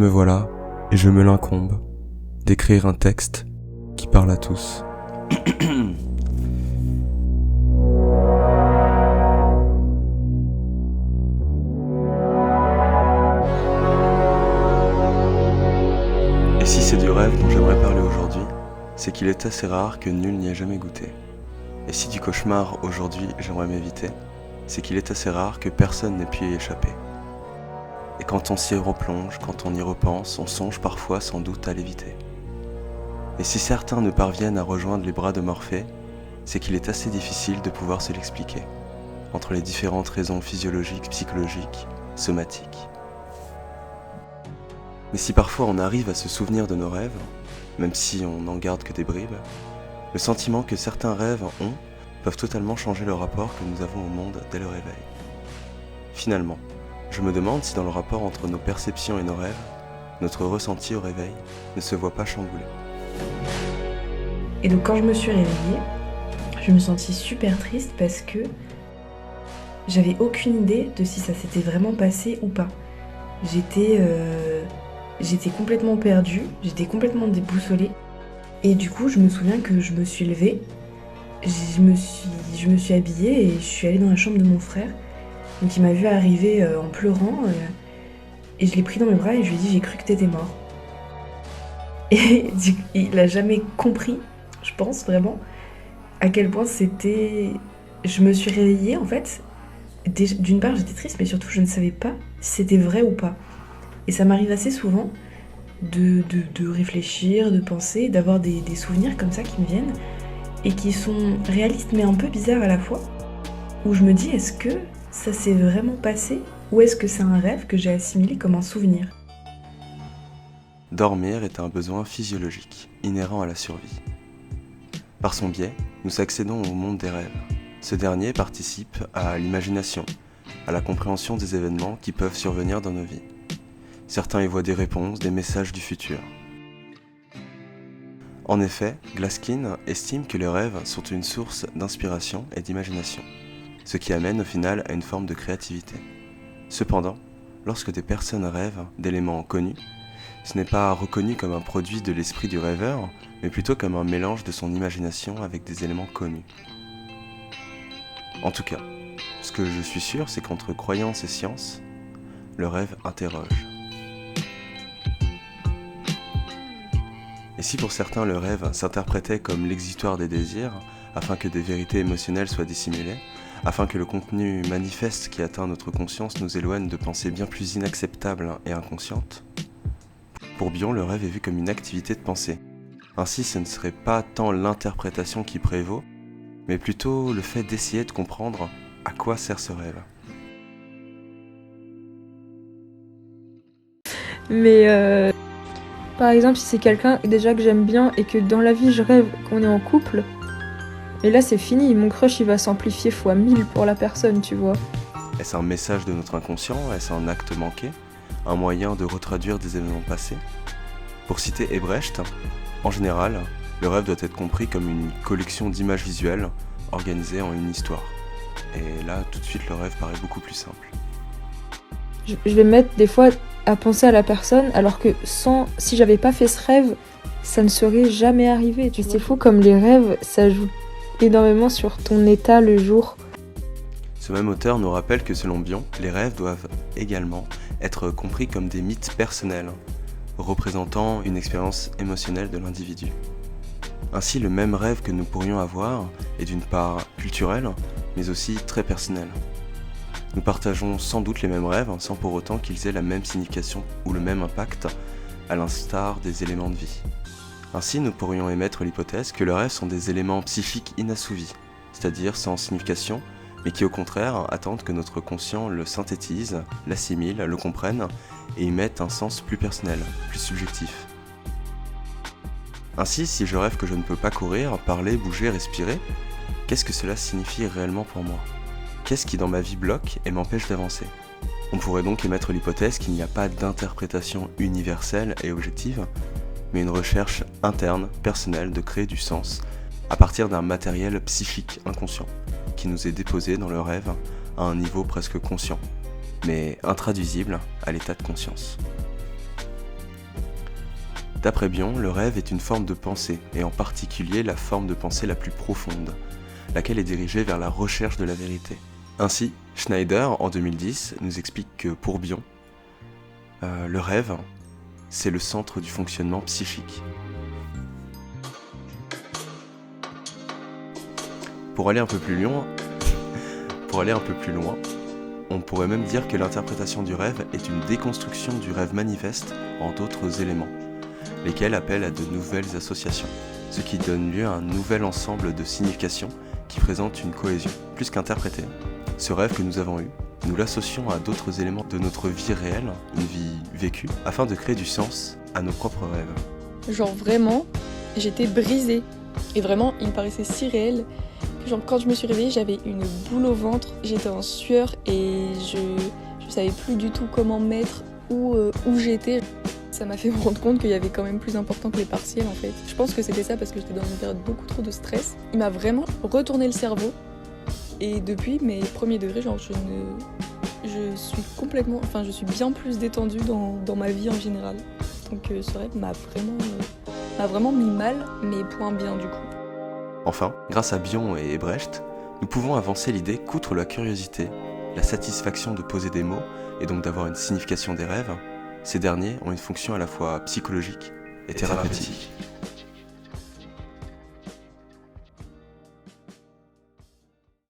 Me voilà, et je me l'incombe, d'écrire un texte qui parle à tous. Et si c'est du rêve dont j'aimerais parler aujourd'hui, c'est qu'il est assez rare que nul n'y ait jamais goûté. Et si du cauchemar aujourd'hui j'aimerais m'éviter, c'est qu'il est assez rare que personne n'ait pu y échapper. Et quand on s'y replonge, quand on y repense, on songe parfois sans doute à l'éviter. Et si certains ne parviennent à rejoindre les bras de Morphée, c'est qu'il est assez difficile de pouvoir se l'expliquer, entre les différentes raisons physiologiques, psychologiques, somatiques. Mais si parfois on arrive à se souvenir de nos rêves, même si on n'en garde que des bribes, le sentiment que certains rêves ont peuvent totalement changer le rapport que nous avons au monde dès le réveil. Finalement, je me demande si dans le rapport entre nos perceptions et nos rêves, notre ressenti au réveil ne se voit pas chamboulé. Et donc quand je me suis réveillée, je me sentis super triste parce que j'avais aucune idée de si ça s'était vraiment passé ou pas. J'étais complètement perdue, j'étais complètement déboussolée. Et du coup, je me souviens que je me suis levée, je me suis habillée et je suis allée dans la chambre de mon frère. Donc il m'a vue arriver en pleurant et je l'ai pris dans mes bras et je lui ai dit « J'ai cru que t'étais mort ». Et il a jamais compris, je pense vraiment, à quel point c'était... Je me suis réveillée en fait. D'une part j'étais triste, mais surtout je ne savais pas si c'était vrai ou pas. Et ça m'arrive assez souvent de réfléchir, de penser, d'avoir des souvenirs comme ça qui me viennent et qui sont réalistes mais un peu bizarres à la fois, où je me dis est-ce que ça s'est vraiment passé ou est-ce que c'est un rêve que j'ai assimilé comme un souvenir ? Dormir est un besoin physiologique, inhérent à la survie. Par son biais, nous accédons au monde des rêves. Ce dernier participe à l'imagination, à la compréhension des événements qui peuvent survenir dans nos vies. Certains y voient des réponses, des messages du futur. En effet, Glaskin estime que les rêves sont une source d'inspiration et d'imagination, ce qui amène au final à une forme de créativité. Cependant, lorsque des personnes rêvent d'éléments connus, ce n'est pas reconnu comme un produit de l'esprit du rêveur, mais plutôt comme un mélange de son imagination avec des éléments connus. En tout cas, ce que je suis sûr, c'est qu'entre croyance et science, le rêve interroge. Et si pour certains le rêve s'interprétait comme l'exutoire des désirs, afin que des vérités émotionnelles soient dissimulées, afin que le contenu manifeste qui atteint notre conscience nous éloigne de pensées bien plus inacceptables et inconscientes, pour Bion, le rêve est vu comme une activité de pensée. Ainsi, ce ne serait pas tant l'interprétation qui prévaut, mais plutôt le fait d'essayer de comprendre à quoi sert ce rêve. Mais par exemple, si c'est quelqu'un déjà que j'aime bien et que dans la vie je rêve qu'on est en couple, mais là c'est fini, mon crush il va s'amplifier fois 1000 pour la personne, tu vois. Est-ce un message de notre inconscient ? Est-ce un acte manqué ? Un moyen de retraduire des événements passés ? Pour citer Ebrecht, en général, le rêve doit être compris comme une collection d'images visuelles organisées en une histoire. Et là, tout de suite, le rêve paraît beaucoup plus simple. Je vais me mettre des fois à penser à la personne, alors que si j'avais pas fait ce rêve, ça ne serait jamais arrivé. Tu sais, c'est fou comme les rêves, ça joue énormément sur ton état le jour. Ce même auteur nous rappelle que selon Bion, les rêves doivent également être compris comme des mythes personnels, représentant une expérience émotionnelle de l'individu. Ainsi, le même rêve que nous pourrions avoir est d'une part culturel, mais aussi très personnel. Nous partageons sans doute les mêmes rêves, sans pour autant qu'ils aient la même signification ou le même impact, à l'instar des éléments de vie. Ainsi, nous pourrions émettre l'hypothèse que les rêves sont des éléments psychiques inassouvis, c'est-à-dire sans signification, mais qui au contraire attendent que notre conscient le synthétise, l'assimile, le comprenne et y mette un sens plus personnel, plus subjectif. Ainsi, si je rêve que je ne peux pas courir, parler, bouger, respirer, qu'est-ce que cela signifie réellement pour moi ? Qu'est-ce qui dans ma vie bloque et m'empêche d'avancer ? On pourrait donc émettre l'hypothèse qu'il n'y a pas d'interprétation universelle et objective, mais une recherche interne, personnelle de créer du sens à partir d'un matériel psychique inconscient qui nous est déposé dans le rêve à un niveau presque conscient, mais intraduisible à l'état de conscience. D'après Bion, le rêve est une forme de pensée, et en particulier la forme de pensée la plus profonde, laquelle est dirigée vers la recherche de la vérité. Ainsi, Schneider, en 2010, nous explique que pour Bion, le rêve, c'est le centre du fonctionnement psychique. Pour aller un peu plus loin, on pourrait même dire que l'interprétation du rêve est une déconstruction du rêve manifeste en d'autres éléments, lesquels appellent à de nouvelles associations, ce qui donne lieu à un nouvel ensemble de significations qui présente une cohésion. Plus qu'interpréter, ce rêve que nous avons eu, nous l'associons à d'autres éléments de notre vie réelle, une vie vécue, afin de créer du sens à nos propres rêves. Genre vraiment, j'étais brisée. Et vraiment, il me paraissait si réel que genre quand je me suis réveillée, j'avais une boule au ventre, j'étais en sueur et je savais plus du tout comment me mettre, où j'étais. Ça m'a fait me rendre compte qu'il y avait quand même plus important que les partiels en fait. Je pense que c'était ça parce que j'étais dans une période beaucoup trop de stress. Il m'a vraiment retourné le cerveau. Et depuis mes premiers degrés, genre je suis bien plus détendue dans ma vie en général. Donc ce rêve m'a vraiment mis mal, mais pour un bien du coup. Enfin, grâce à Bion et Brecht, nous pouvons avancer l'idée qu'outre la curiosité, la satisfaction de poser des mots et donc d'avoir une signification des rêves, ces derniers ont une fonction à la fois psychologique et thérapeutique.